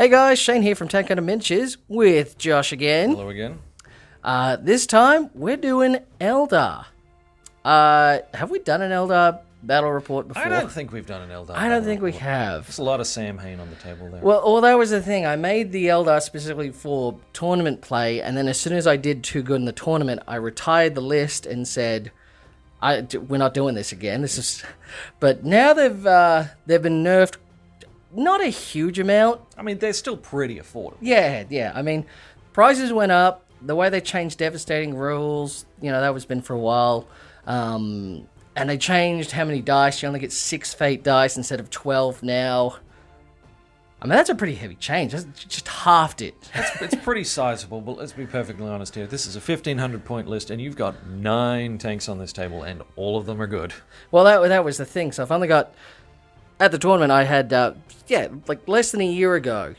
Hey guys, Shane here from Tank Under Minches with Josh again. Hello again. This time we're doing Eldar. Have we done an Eldar battle report before? I don't think we've done an Eldar. I don't think we have. There's a lot of Sam Hain on the table there. Well, that was the thing. I made the Eldar specifically for tournament play, and then as soon as I did too good in the tournament, I retired the list and said, "We're not doing this again." But now they've been nerfed. Not a huge amount. I mean, they're still pretty affordable. Yeah. I mean, prices went up. The way they changed devastating rules, that was been for a while. And they changed how many dice. You only get 6 fate dice instead of 12 now. I mean, that's a pretty heavy change. That's just halved it. It's pretty sizable, but let's be perfectly honest here. This is a 1,500 point list, and you've got 9 tanks on this table, and all of them are good. Well, that was the thing. So I've only got... At the tournament, I had, like less than a year ago,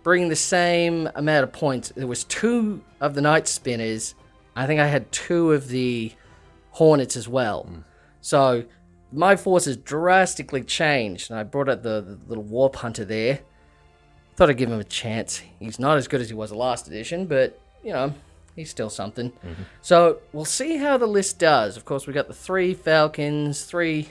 bringing the same amount of points. There was 2 of the Night Spinners. I think I had 2 of the Hornets as well. So my forces drastically changed, and I brought out the little Warp Hunter there. Thought I'd give him a chance. He's not as good as he was the last edition, but, he's still something. So we'll see how the list does. Of course, we got the 3 Falcons, 3...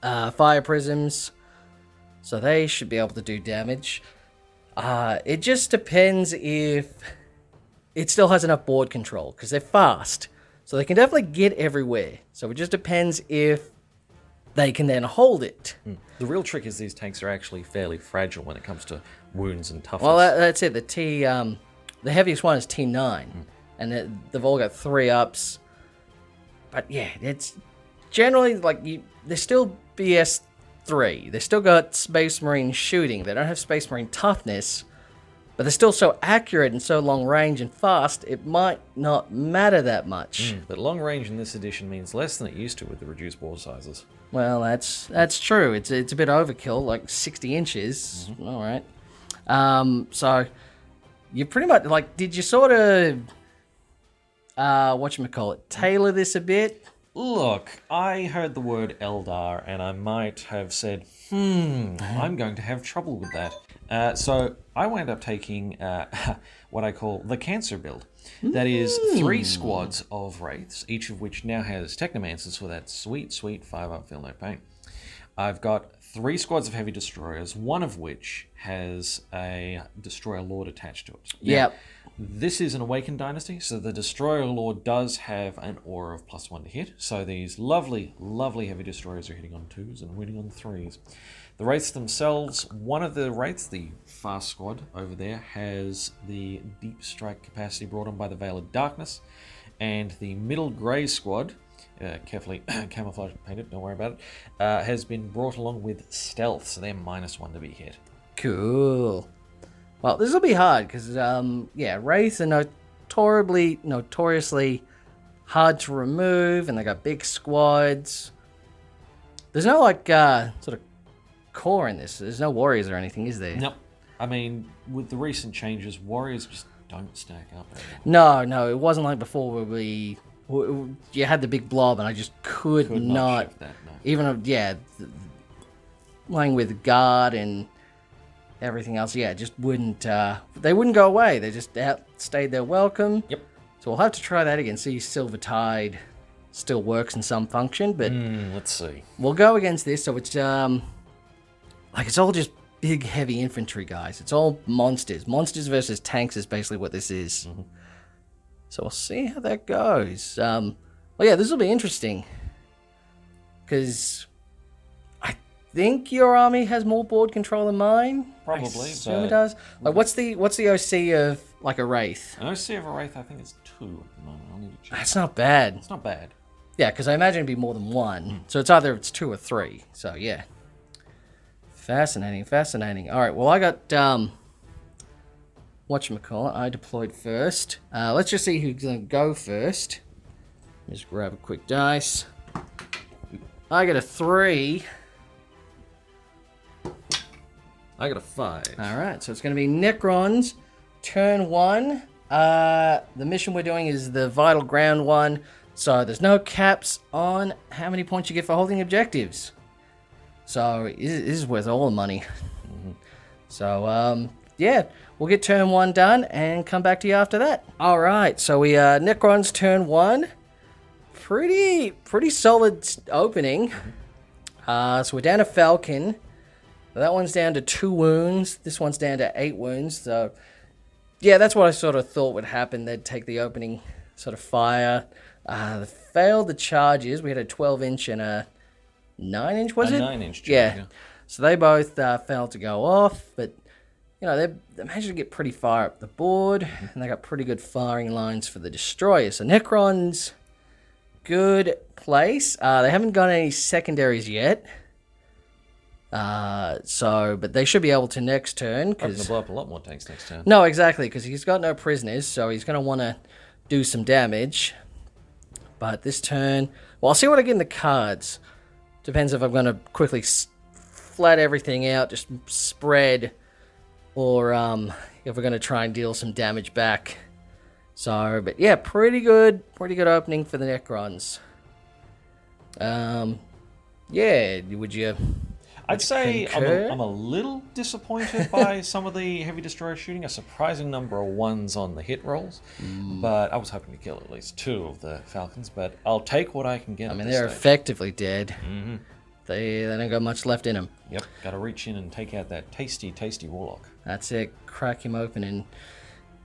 Fire Prisms, so they should be able to do damage. It just depends if it still has enough board control, because they're fast, so they can definitely get everywhere. So it just depends if they can then hold it. The real trick is these tanks are actually fairly fragile when it comes to wounds and toughness. Well, that's it. The heaviest one is T9, and they've all got 3 ups. But yeah, it's generally they're still BS3. They still got Space Marine shooting. They don't have Space Marine toughness, but they're still so accurate and so long range and fast, it might not matter that much. But long range in this edition means less than it used to with the reduced board sizes. Well, that's true. It's a bit overkill, like 60 inches. All right. So you pretty much did you sort of tailor this a bit? Look, I heard the word Eldar, and I might have said, I'm going to have trouble with that. So I wound up taking what I call the Cancer build. That is 3 squads of Wraiths, each of which now has Technomancers for that sweet 5-up Feel No Pain. I've got 3 squads of Heavy Destroyers, one of which has a Destroyer Lord attached to it. Yep. This is an Awakened Dynasty, so the Destroyer Lord does have an aura of +1 to hit. So these lovely, lovely Heavy Destroyers are hitting on 2s and winning on 3s. The Wraiths themselves, one of the Wraiths, the Fast Squad over there, has the Deep Strike capacity brought on by the Veil of Darkness. And the Middle Grey Squad, carefully camouflage painted, don't worry about it, has been brought along with Stealth, so they're -1 to be hit. Cool. Well, this will be hard because, Wraiths are notoriously hard to remove, and they got big squads. There's no, sort of core in this. There's no warriors or anything, is there? Nope. I mean, with the recent changes, warriors just don't stack up anymore. No, it wasn't like before where you had the big blob, and I just could not shift that, no. Even, playing with guard and... everything else, just wouldn't, they wouldn't go away. They just outstayed their welcome. Yep. So we'll have to try that again. See if Silver Tide still works in some function, but let's see. We'll go against this. So it's, it's all just big, heavy infantry guys. It's all monsters. Monsters versus tanks is basically what this is. So we'll see how that goes. This will be interesting. Because... I think your army has more board control than mine. Probably, I assume it does. What's the OC of a Wraith? An OC of a Wraith, I think it's 2 at the moment. I'll need to check. That's not bad. It's not bad. Yeah, because I imagine it'd be more than 1. So it's 2 or 3. So yeah, fascinating. All right, well I got whatchamacallit. I deployed first. Let's just see who's gonna go first. Just grab a quick dice. I got a 3. I got a 5. All right, so it's going to be Necrons, turn 1. The mission we're doing is the Vital Ground one, so there's no caps on how many points you get for holding objectives. So this is worth all the money. So, yeah, we'll get turn 1 done and come back to you after that. All right, so we Necron's turn 1. Pretty solid opening. So we're down to Falcon. That one's down to 2 wounds. This one's down to 8 wounds. So, yeah, that's what I sort of thought would happen. They'd take the opening sort of fire. They failed the charges. We had a 12-inch and a 9-inch, was it? 9-inch charge, yeah. So they both failed to go off, but, you know, they managed to get pretty far up the board, and they got pretty good firing lines for the destroyers. So Necron's good place. They haven't got any secondaries yet. But they should be able to next turn. Going to blow up a lot more tanks next turn. No, exactly, because he's got no prisoners, so he's going to want to do some damage. But this turn, well, I'll see what I get in the cards. Depends if I'm going to quickly flat everything out, just spread, or if we're going to try and deal some damage back. So, but yeah, pretty good opening for the Necrons. Yeah, would you? I'd say concur? I'm a little disappointed by some of the heavy destroyer shooting. A surprising number of 1s on the hit rolls, but I was hoping to kill at least 2 of the Falcons. But I'll take what I can get. I mean, at this they're stage. effectively dead. Mm-hmm. They don't got much left in them. Yep, got to reach in and take out that tasty warlock. That's it. Crack him open and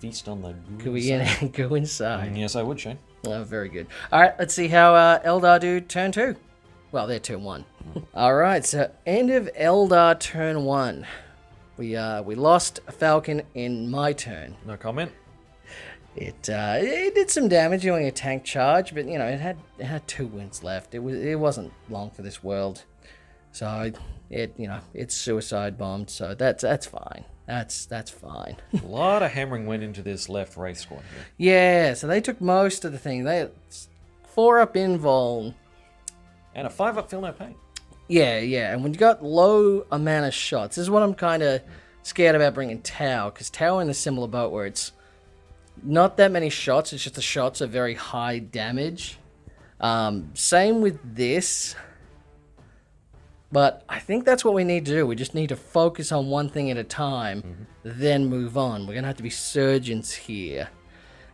Feast on the go in, go inside. Yes, I would, Shane. Oh, very good. All right, let's see how Eldar do turn 2. Well, they're turn 1. All right, so end of Eldar turn 1. We lost a Falcon in my turn. No comment. It did some damage doing a tank charge, but you know it had 2 wins left. It wasn't long for this world, so it's suicide bombed. So that's fine. That's fine. A lot of hammering went into this left Wraith squad here. Yeah, so they took most of the thing. They 4-up invuln. And a 5-up feel no pain. Yeah, and when you got low amount of shots, this is what I'm kind of scared about bringing Tau, because Tau in a similar boat where it's not that many shots, it's just the shots are very high damage. Same with this, but I think that's what we need to do. We just need to focus on one thing at a time, then move on. We're going to have to be surgeons here.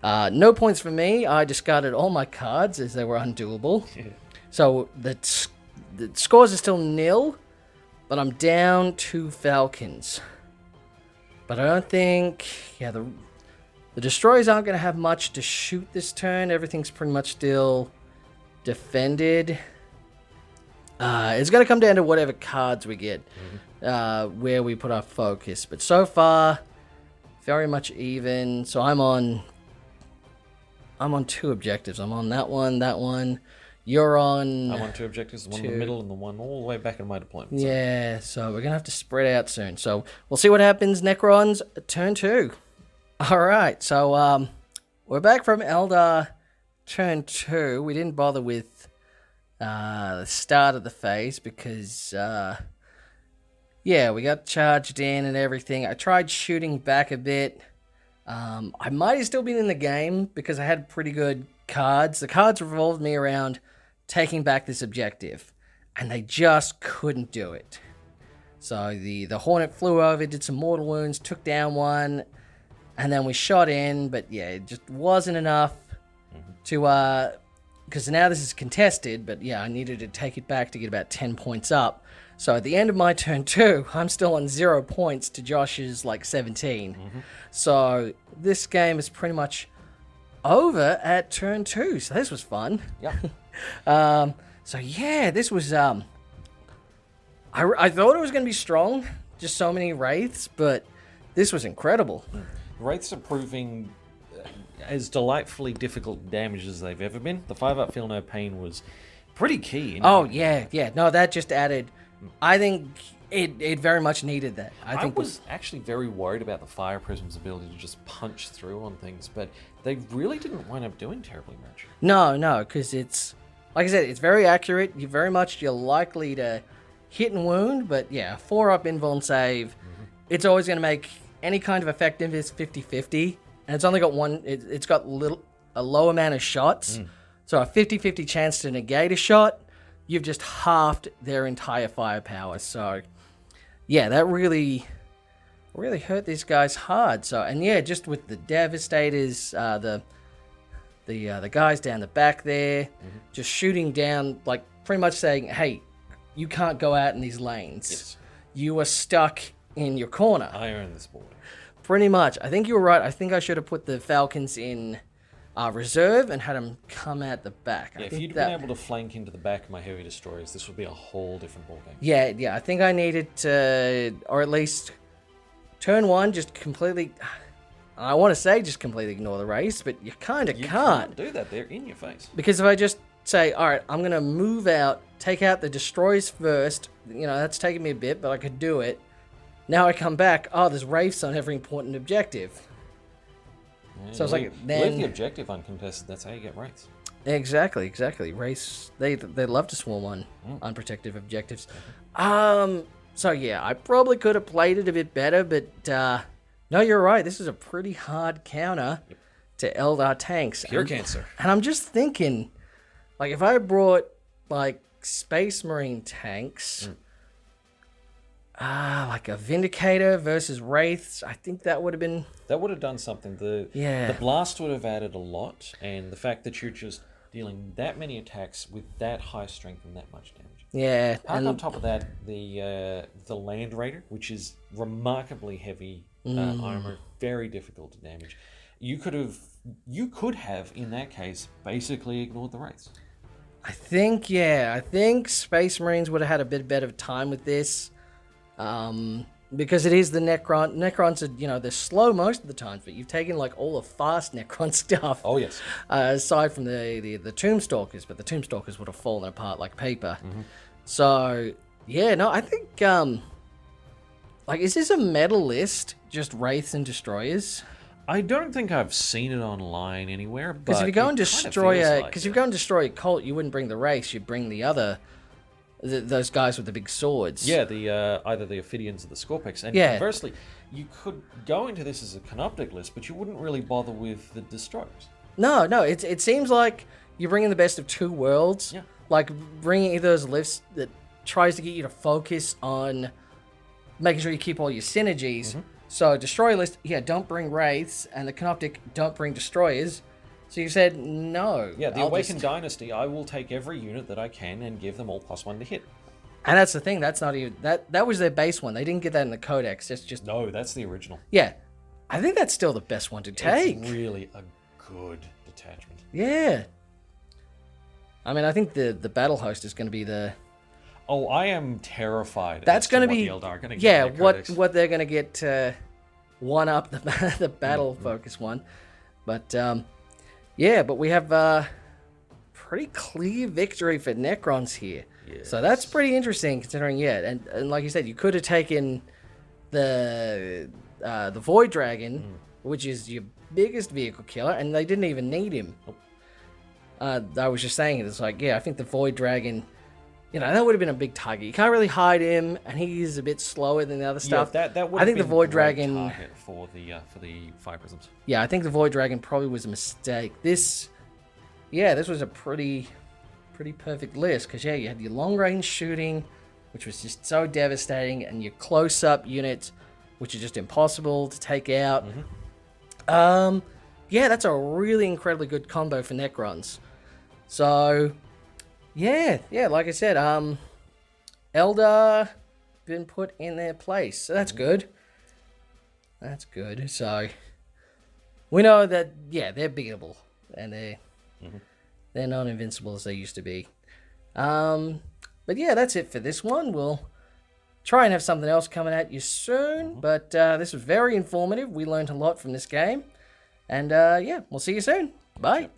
No points for me. I discarded all my cards as they were undoable. Yeah. So the scores are still 0, but I'm down 2 Falcons. But I don't think, the destroyers aren't going to have much to shoot this turn. Everything's pretty much still defended. It's going to come down to whatever cards we get, where we put our focus. But so far, very much even. So I'm on 2 objectives. I'm on that one. You're on... I'm on 2 objectives, the one in the middle and the one all the way back in my deployment. Yeah, so we're going to have to spread out soon. So we'll see what happens. Necrons, turn 2. All right, so we're back from Eldar turn 2. We didn't bother with the start of the phase because, we got charged in and everything. I tried shooting back a bit. I might have still been in the game because I had pretty good cards. The cards revolved me around taking back this objective, and they just couldn't do it. So the Hornet flew over, did some mortal wounds, took down one, and then we shot in, but yeah, it just wasn't enough to, because now this is contested, but yeah, I needed to take it back to get about 10 points up. So at the end of my turn 2, I'm still on 0 points to Josh's 17. So this game is pretty much over at turn 2, so this was fun. Yeah. So yeah, this was I thought it was going to be strong, just so many wraiths, but this was incredible. Wraiths are proving as delightfully difficult damage as they've ever been. The 5-up feel no pain was pretty key. Oh yeah, no, that just added. I think it very much needed that. I was actually very worried about the Fire Prism's ability to just punch through on things, but they really didn't wind up doing terribly much. No, because it's, like I said, it's very accurate. You're likely to hit and wound, but yeah, 4-up invuln save, it's always going to make any kind of effectiveness 50-50, and it's only got it's got a low amount of shots, so a 50-50 chance to negate a shot, you've just halved their entire firepower. So yeah, that really really hurt these guys hard. So, and yeah, just with the Devastators, the guys down the back there, just shooting down, like pretty much saying, hey, you can't go out in these lanes. Yes. You are stuck in your corner. I earn this boy. Pretty much. I think you were right. I think I should have put the Falcons in reserve and had them come out the back. Yeah, if you'd been able to flank into the back of my heavy destroyers, this would be a whole different ballgame. Yeah. I think I needed to, or at least turn one, just completely. I want to say just completely ignore the race, but you kind of can't do that. They're in your face. Because if I just say, all right, I'm gonna move out, take out the destroyers first. That's taking me a bit, but I could do it. Now I come back. Oh, there's wraiths on every important objective. Yeah, So it's like leave the objective uncontested. That's how you get wraiths. Exactly. Wraiths, they love to swarm on unprotected objectives. So yeah, I probably could have played it a bit better, but no, you're right. This is a pretty hard counter to Eldar tanks. Pure cancer. And I'm just thinking, like, if I brought like Space Marine tanks. Like a Vindicator versus Wraiths, I think that would have been... That would have done something. The blast would have added a lot, and the fact that you're just dealing that many attacks with that high strength and that much damage. Yeah. And on top of that, the Land Raider, which is remarkably heavy armor, very difficult to damage. You could have, in that case, basically ignored the Wraiths. I think Space Marines would have had a bit better time with this. Because it is the Necron. Necrons are, they're slow most of the times, but you've taken like all the fast Necron stuff. Oh yes. Aside from the Tombstalkers, but the Tombstalkers would have fallen apart like paper. So yeah, no, I think is this a medal list? Just Wraiths and Destroyers? I don't think I've seen it online anywhere. Because if you go and destroy a cult, you wouldn't bring the Wraiths. You'd bring the other. Those guys with the big swords. Yeah, either the Ophidians or the Scorpex. And conversely, you could go into this as a Canoptic list, but you wouldn't really bother with the Destroyers. No, it seems like you're bringing the best of two worlds. Yeah. Like bringing either those lists that tries to get you to focus on making sure you keep all your synergies. So Destroyer list, don't bring Wraiths, and the Canoptic, don't bring Destroyers. So you said no. Yeah, the Awakened Dynasty, I will take every unit that I can and give them all +1 to hit. And that's the thing, that's not even... That was their base one. They didn't get that in the Codex. That's just... No, that's the original. Yeah. I think that's still the best one to take. It's really a good detachment. Yeah. I mean, I think the Battle Host is going to be the... Oh, I am terrified. That's going to be... the Eldar are going to get. Yeah, what they're going to get to one-up the Battle Focus one. But... yeah, but we have pretty clear victory for Necrons here. Yes. So that's pretty interesting considering, and like you said, you could have taken the Void Dragon, which is your biggest vehicle killer, and they didn't even need him. Nope. I was just saying it's like, I think the Void Dragon, that would have been a big target. You can't really hide him, and he's a bit slower than the other stuff. Yeah, that would I think have the been Void a great Dragon target for the Fire Prisms. Yeah, I think the Void Dragon probably was a mistake. This was a pretty perfect list because you had your long range shooting, which was just so devastating, and your close up units, which are just impossible to take out. That's a really incredibly good combo for Necrons. So. Yeah, like I said, Eldar been put in their place, so that's good. That's good. So we know that they're beatable, and they're not invincible as they used to be. But that's it for this one. We'll try and have something else coming at you soon. But this was very informative. We learned a lot from this game, and we'll see you soon. Bye.